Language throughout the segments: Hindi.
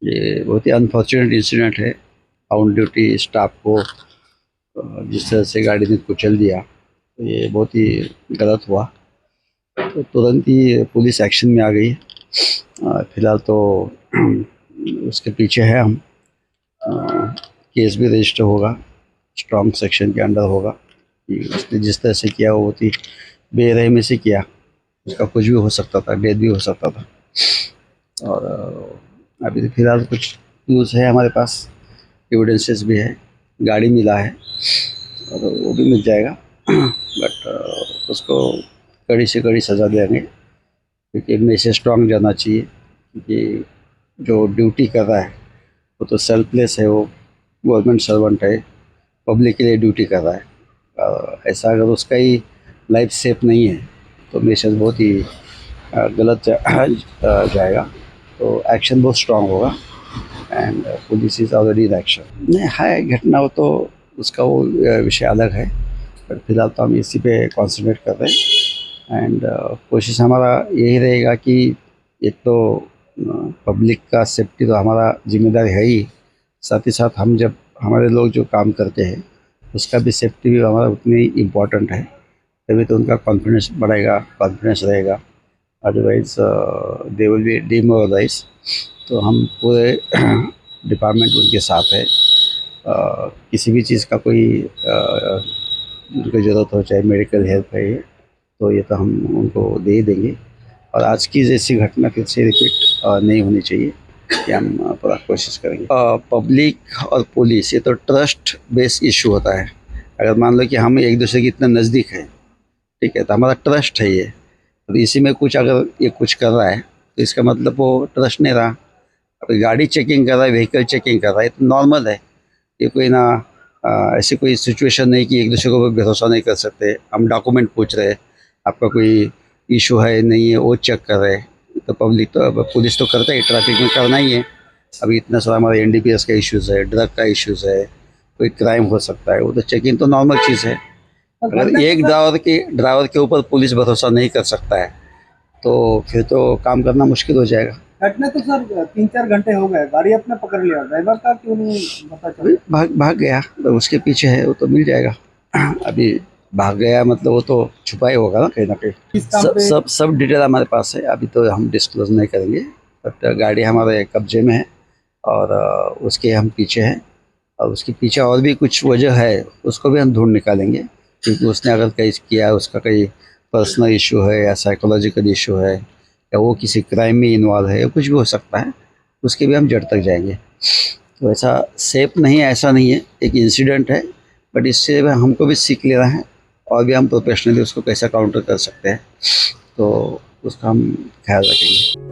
ये बहुत ही अनफॉर्चुनेट इंसिडेंट है। ऑन ड्यूटी स्टाफ को जिस तरह से गाड़ी ने कुचल दिया, तो ये बहुत ही गलत हुआ। तो तुरंत ही पुलिस एक्शन में आ गई है। फिलहाल तो उसके पीछे है हम। केस भी रजिस्टर होगा, स्ट्रॉन्ग सेक्शन के अंडर होगा कि उसने जिस तरह से किया वो बहुत ही बेरहमी से किया। उसका कुछ भी हो सकता था, डेथ भी हो सकता था। और अभी तो फिलहाल कुछ न्यूज़ है हमारे पास, एविडेंसेस भी है, गाड़ी मिला है और वो भी मिल जाएगा। बट उसको कड़ी से कड़ी सज़ा देंगे, क्योंकि मैसेज स्ट्रॉन्ग जाना चाहिए कि जो ड्यूटी कर रहा है वो तो सेल्फलेस है, वो गवर्नमेंट सर्वेंट है, पब्लिक के लिए ड्यूटी कर रहा है। ऐसा अगर उसका ही लाइफ सेफ नहीं है तो मैसेज बहुत ही गलत जाएगा। तो एक्शन बहुत स्ट्रॉन्ग होगा and police is already in action. नहीं है घटना, हो तो उसका वो विषय अलग है, पर फिलहाल तो हम इसी पे कॉन्सेंट्रेट कर रहे हैं। एंड कोशिश हमारा यही रहेगा कि एक तो पब्लिक का सेफ्टी तो हमारा जिम्मेदारी है ही, साथ ही साथ हम जब हमारे लोग जो काम करते हैं उसका भी सेफ्टी भी हमारा उतनी इम्पॉर्टेंट है। तभी तो उनका कॉन्फिडेंस बढ़ेगा, कॉन्फिडेंस रहेगा। Otherwise they will be demoralize. तो हम पूरे डिपार्टमेंट उनके साथ है। किसी भी चीज़ का कोई उनको ज़रूरत हो, चाहे मेडिकल हेल्प है, तो ये तो हम उनको दे ही देंगे। और आज की जैसी घटना फिर से रिपीट नहीं होनी चाहिए, कि हम पूरा कोशिश करेंगे। पब्लिक और पुलिस ये तो ट्रस्ट बेस्ड इशू होता है। अगर मान लो कि हम एक दूसरे के इतना नज़दीक हैं, ठीक है, तो हमारा ट्रस्ट है ये। तो इसी में कुछ अगर ये कुछ कर रहा है तो इसका मतलब वो ट्रस्ट नहीं रहा। अभी गाड़ी चेकिंग कर रहा है, व्हीकल चेकिंग कर रहा है, तो नॉर्मल है। ये कोई ना ऐसी कोई सिचुएशन नहीं कि एक दूसरे को भरोसा नहीं कर सकते। हम डॉक्यूमेंट पूछ रहे हैं, आपका कोई इशू है नहीं है वो चेक कर रहे हैं। तो पब्लिक तो पुलिस तो करता है, ट्रैफिक में करना ही है। अभी इतना सारा हमारा NDPS का इश्यूज़ है, ड्रग का इश्यूज़ है, कोई क्राइम हो सकता है, वो तो चेकिंग तो नॉर्मल चीज़ है। अगर एक ड्राइवर के ऊपर पुलिस भरोसा नहीं कर सकता है तो फिर तो काम करना मुश्किल हो जाएगा। घटना तो सर 3-4 घंटे हो गए, गाड़ी अपने पकड़ लिया, ड्राइवर का क्यों नहीं पता चला? भाग गया, तो उसके पीछे है, वो तो मिल जाएगा। अभी भाग गया मतलब वो तो छुपा ही होगा ना कहीं ना कहीं। सब डिटेल हमारे पास है, अभी तो हम डिस्क्लोज नहीं करेंगे। बट गाड़ी हमारे कब्जे में है और उसके हम पीछे हैं। और उसके पीछे और भी कुछ वजह है, उसको भी हम ढूंढ निकालेंगे। क्योंकि उसने अगर कहीं किया, उसका कहीं पर्सनल इशू है या साइकोलॉजिकल इशू है या वो किसी क्राइम में इन्वॉल्व है, कुछ भी हो सकता है, उसके भी हम जड़ तक जाएंगे। तो ऐसा सेफ नहीं है, ऐसा नहीं है, एक इंसिडेंट है, बट इससे हमको भी सीख लेना है और भी हम प्रोफेशनली उसको कैसा काउंटर कर सकते हैं, तो उसका हम ख्याल रखेंगे।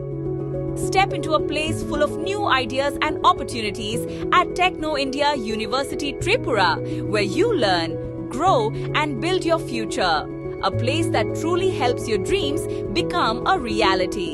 Step into a place full of new ideas and opportunities at Techno India University Tripura, where you learn, grow and build your future. A place that truly helps your dreams become a reality.